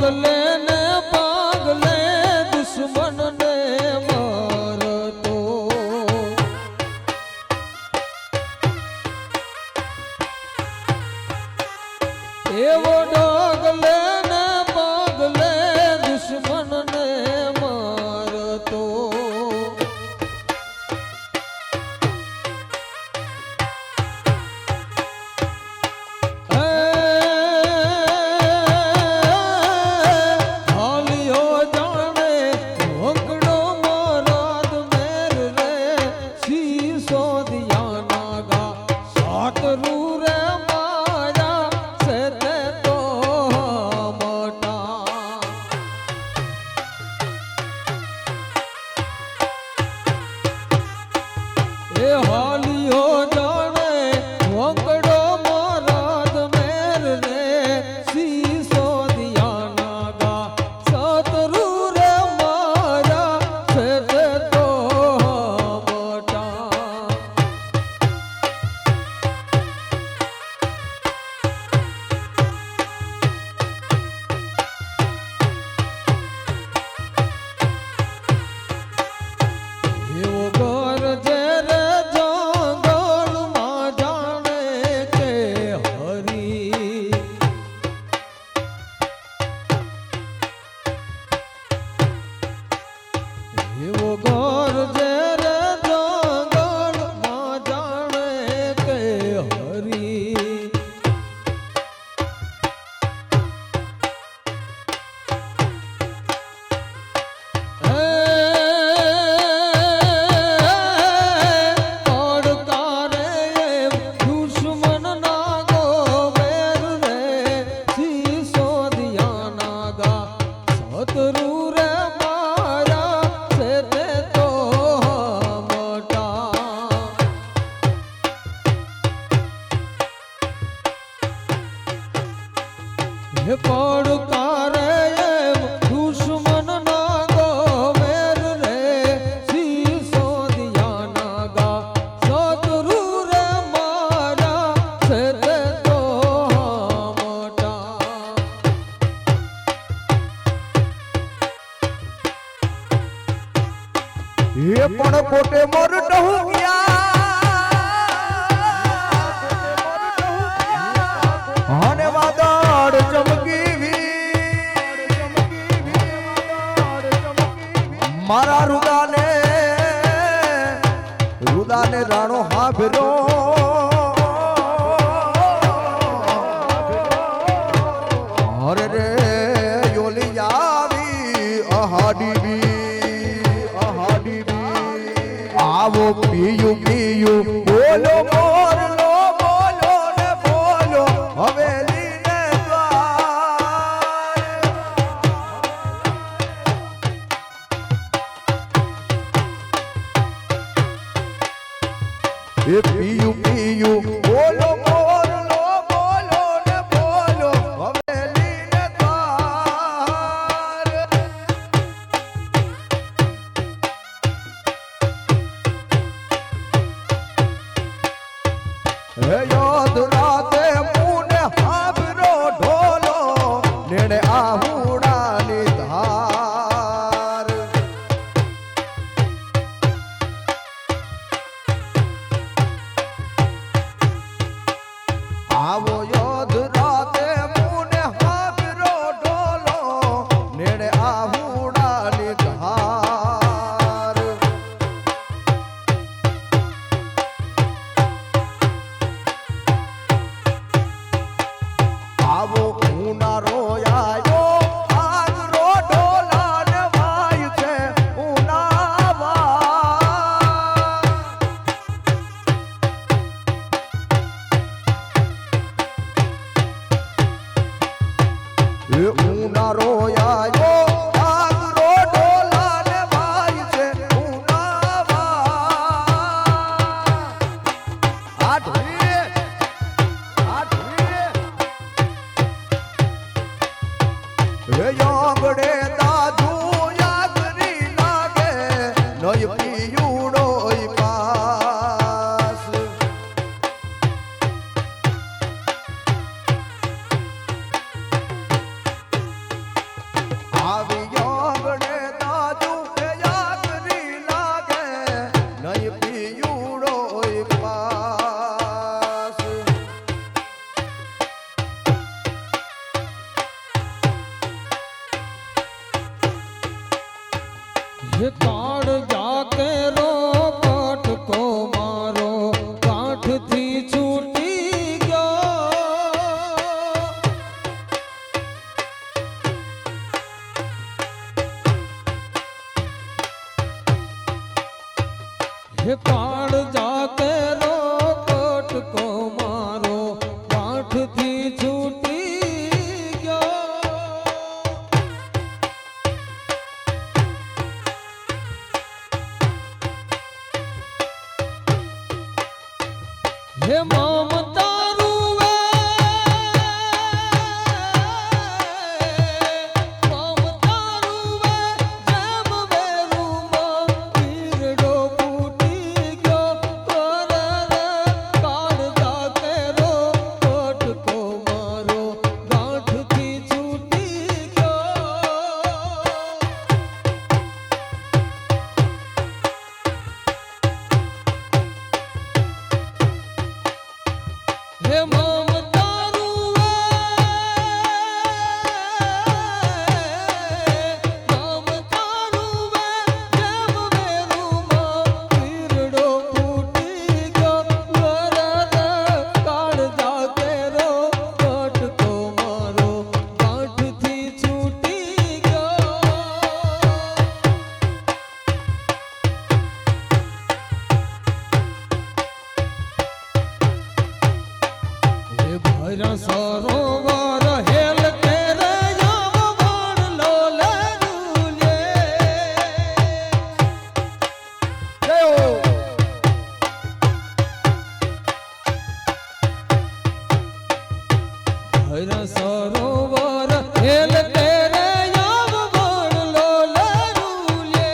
ડોગલે ને પાગલે દુશ્મન ને મારતો એવો ડોગલે ને પાગલે દુશ્મન ને મારતો પડકારે દુશ્મન ના ગોમેર રે શીશો દિયા નાગા સતરુ રે મારા છે તે તો મોટા એ પણ પોતે મરડું ગયા અને વાદળ ચમકી મારા રુદાને રાણો હાભરો અરે રે યોલી આવી અહાડી આવો પીયું બોલો મોરલો બોલો ને બોલો હવેલી ને દ્વાર એ પીયું બોલો મોરલો બોલો ને બોલો હવેલી ને દ્વાર હે યાદ રાતે મુને હાબરો ઢોલો નેણે આહુડાની ધાર આવો યાદ રાતે મુને હાબરો ઢોલો નેણે આહુડાની ધાર આવો ઉનારો આયો આગરો ઢોલાન વાય છે ઉનાવા એ ઉનારો આયો આગરો ઢોલાન વાય છે ઉનાવા આઠી હે યાગડે દાદુ યાગરી લાગે નય પીયુડો પાસ હે કાળ જાકે રો કટકો મારો કાઠથી છૂટી ગયો હે કાળ જાકે રો કટકો મારો કાઠથી છૂટી ગયો હે મમતા રૂવે મમતા રૂવે જેમ વેરુમાં પીરડો ફૂટી ગયો કરે રે કાળ જાકે રો કટકો મારો ગાંઠથી છૂટી ગયો હે મમતા રૂવે મમતા રૂવે જેમ વેરુમાં પીરડો ફૂટી ગયો વરદ કાળ જાકે રો કટકો મારો ગાંઠથી છૂટી ગયો હે ભૈરા સરોવર હેલ કેરે યામ વણલો લરુલે જય હો ભૈરા સરોવર હેલ કેરે યામ વણલો લરુલે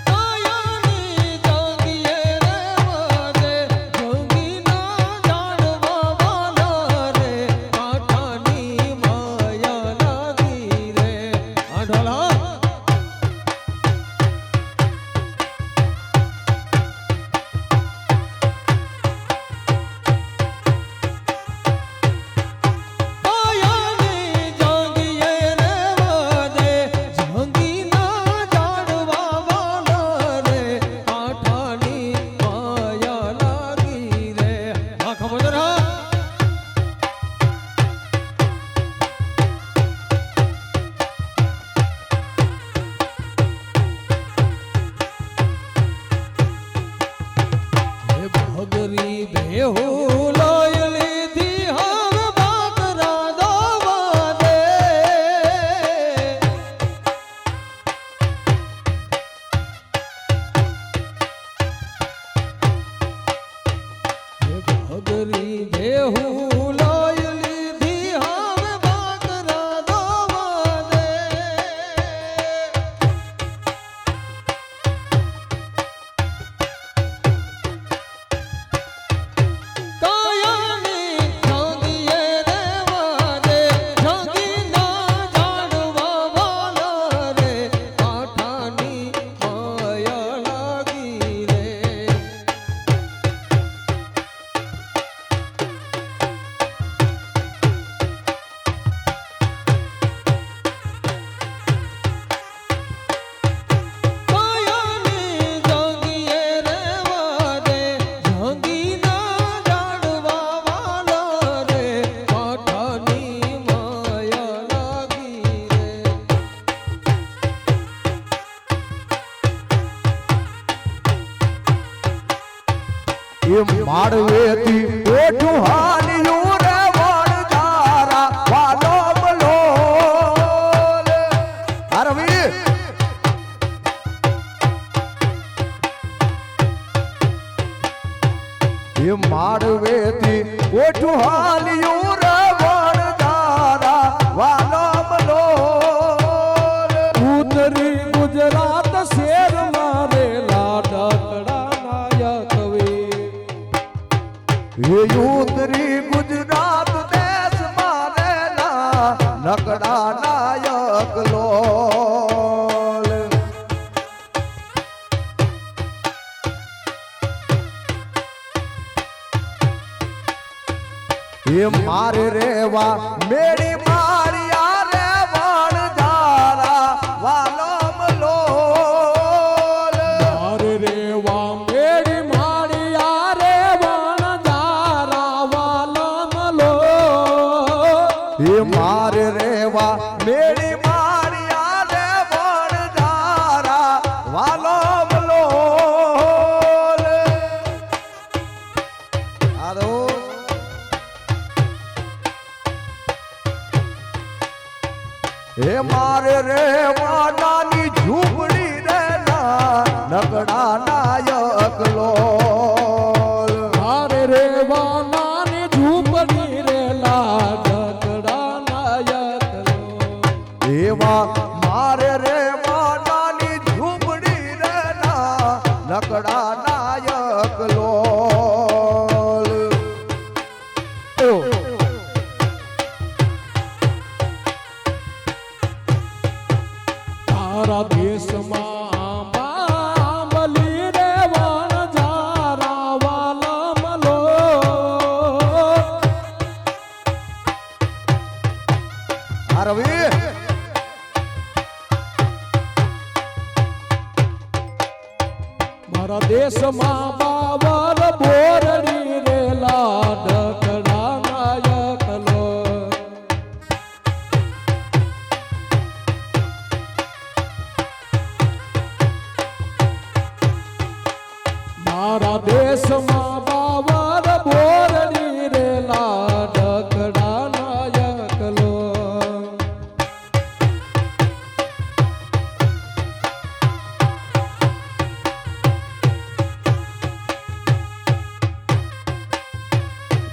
આયાની જાંગીએ રે વાદે જોગી ના જાણવા વાલા રે કાંઠાની માયા લાગી રે આ ઢોલા આયાની જાંગીએ રે વાદે જોગી ના જાણવા વાલા રે કાંઠાની માયા લાગી રે આ ખબર હા હે ભગરી બેહુ લાય લીધી હવે બાકરા દવા દે હે ભગરી બેહુ લાય લીધી હવે બાકરા દવા દે કાયાની જાંગીએ રે વાદે જાંગી ના જાણવા વાલા રે કાંઠાની માયા લાગી રે કાયાની જાંગીએ રે વાદે જાંગી ના જાણવા વાલા રે કાંઠાની માયા લાગી રે એ માડવેથી ઓઠું હાલ્યું રે વણજારા વાલો બલો અરવી એ માડવેથી ઓઠું હાલ્યું રે વણજારા વાલો બલો ઉત્તરી ગુજરાત શેર મારે લાડકડા નાયક વે એ ઉત્તરી ગુજરાત દેશ મારેલા નકડા નાયક લોલ એ મારે રેવા મેળી મારિયા રે વણજારા વાલમ લોલ મારે રેવા મેળી માળિયા રે વણજારા વાલમ લો એ મારે રેવા મેળી મારિયા રે વણજારા વાલમ લોલ આરો હે મારે રે માનાની ઝૂંપડી રે ના નગડા નાયક લોલ મારે રેવા નાની ઝૂંપડી રે લાડકડા નાયક લો એવા મારે રે માનાની ઝૂંપડી રે ના નગડા નાયક લોલ તારા દેશમાં બાંબલી રે વણજારા વાલમ લો આ રવિ મારા દેશમાં બાવર બોરડી રે લાડકડા નાયક લો મારા દેશમાં બાવર બોરડી રે લાડકડા નાયક લો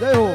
જય હો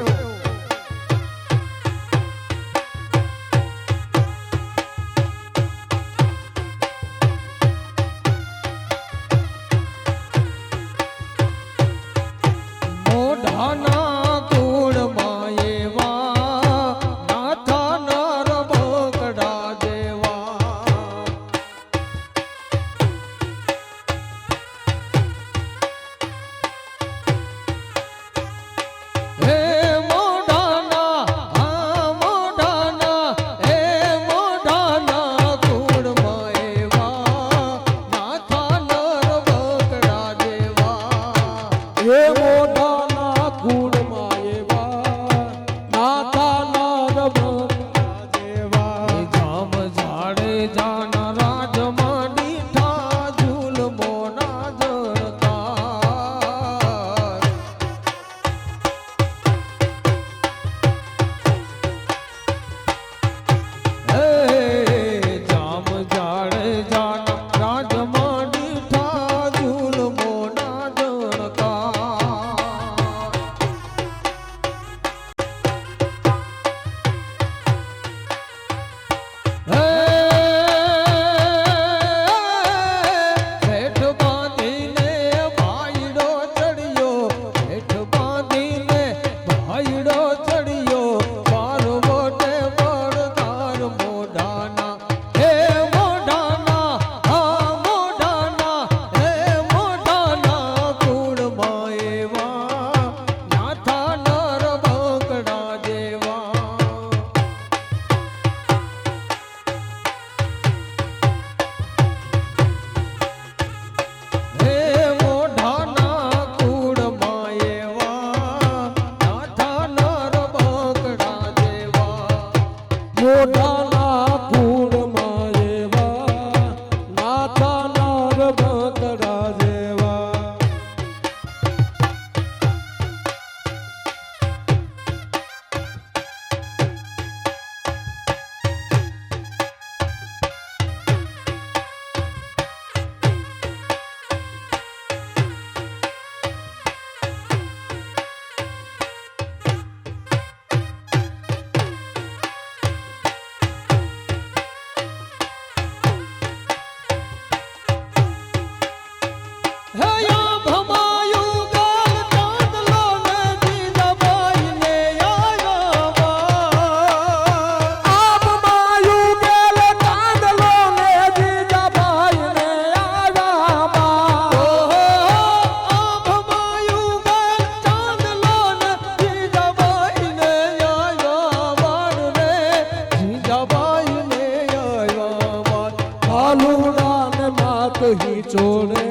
કહી ચોળે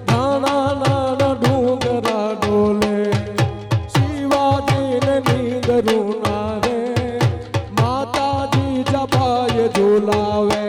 નાના નાના ડુંગરા ડોલે શિવાજીને નીંદરું ના રે માતાજી જબાય ઝુલાવે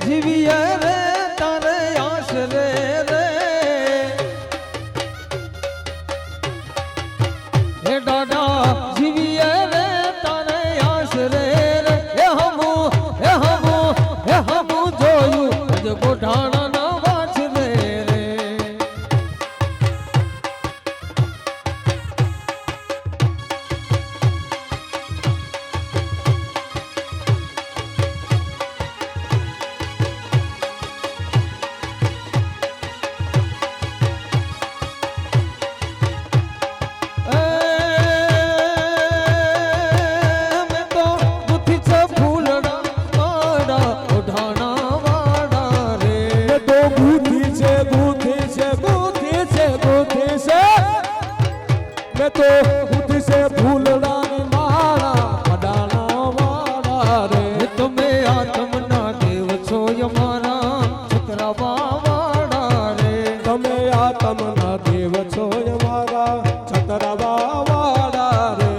જીવીએ રે તારે આશરે રે હે દાદા જીવીએ રે તારે આશરે રે હે હમુ જોયું અજ ગોઢાણા ના વાછ રે રે मैं तो खुद से फूलड़ा मारा अडाना वाला रे तुम्हें आत्मना देव छो यमारा छतरावा वाड़ा रे તમે આત્મના દેવ છો અમારા છતરાવા વાળા રે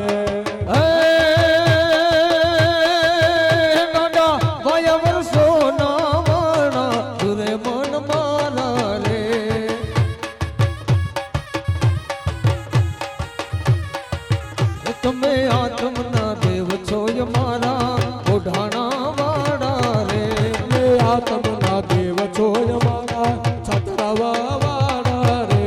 નાડા વાયા વર્ષો ના વાળા તુરે મન મારા રે તમે આત્મના દેવ છો યમારા ઓઢાણા વાડા રે તમે આત્મના દેવ છો અમારા છતરાવા વાળા રે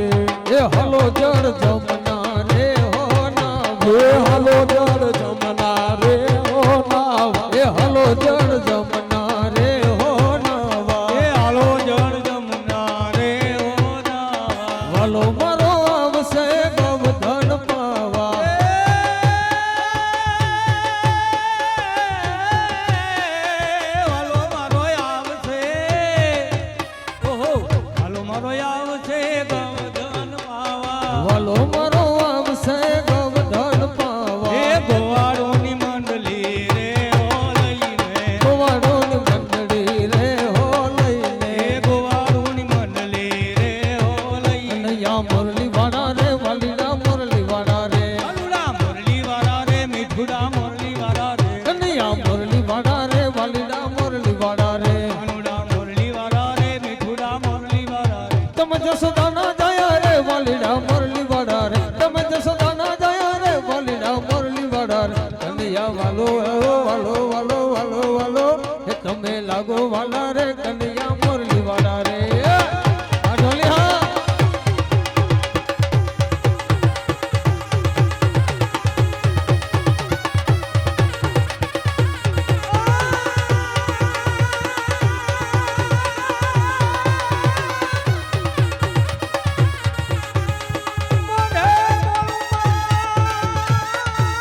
એ હલો જળ જમના રે હો ના હે હાલો જળ જમના રે ઓ નાવા એ હલો જળ જમના રે હો નાવા એ હાલો જળ જમના રે ઓ નાવા વાલો મારો આવશે ગવધન પાવા હાલો મારો આવશે ઓહો હાલો મારો આવશે ગવધન પાવા વાલો મારો આવશે ગવધન પાવા એ ગોવાળોની મંડલી રે ઓ લઈને ગોવાળોની મંડળી રે હો લઈને એ ગોવાળોની મંડલી રે ઓ લઈને કનૈયા મુરલી વાળા રે વાલીડા મુરલી વાળા રે અલુડા મુરલી વાળા રે મીઠુડા મુરલી વાળા રે કનૈયા મુરલી વાળા રે વાલીડા મુરલી વાળા રે અલુડા મુરલી વાળા રે મીઠુડા મુરલી વાળા રે તમે જસોદાના જયા રે વાલીડા મુરલી વાળા રે તમે જસોદાના જયા રે વાલીડા મુરલી વાળા રે કનૈયા વાલો વાલો વાલો વાલો વાલો હે તમે લાગો વાલા રે કનૈયા મુરલી વાળા રે આ ઢોલી હા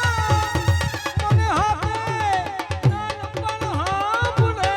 મને હાથે નાનપણ હાંભળે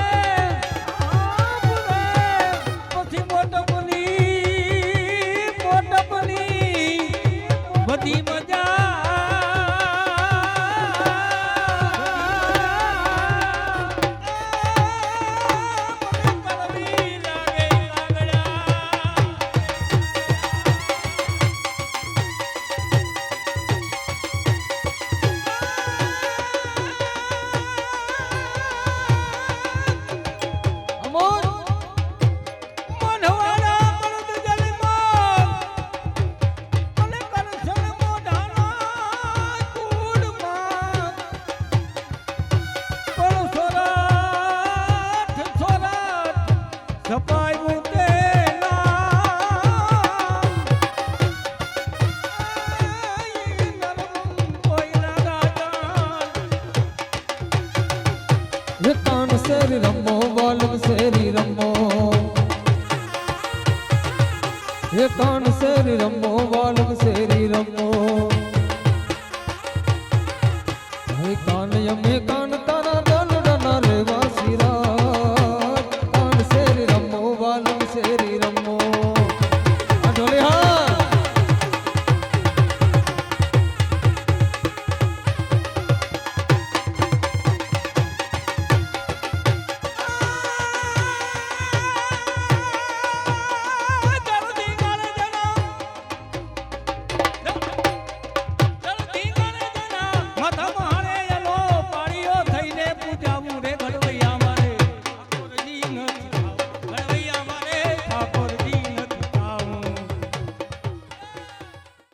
હે તાણ શેરી રમો વાલમ શેરી રમો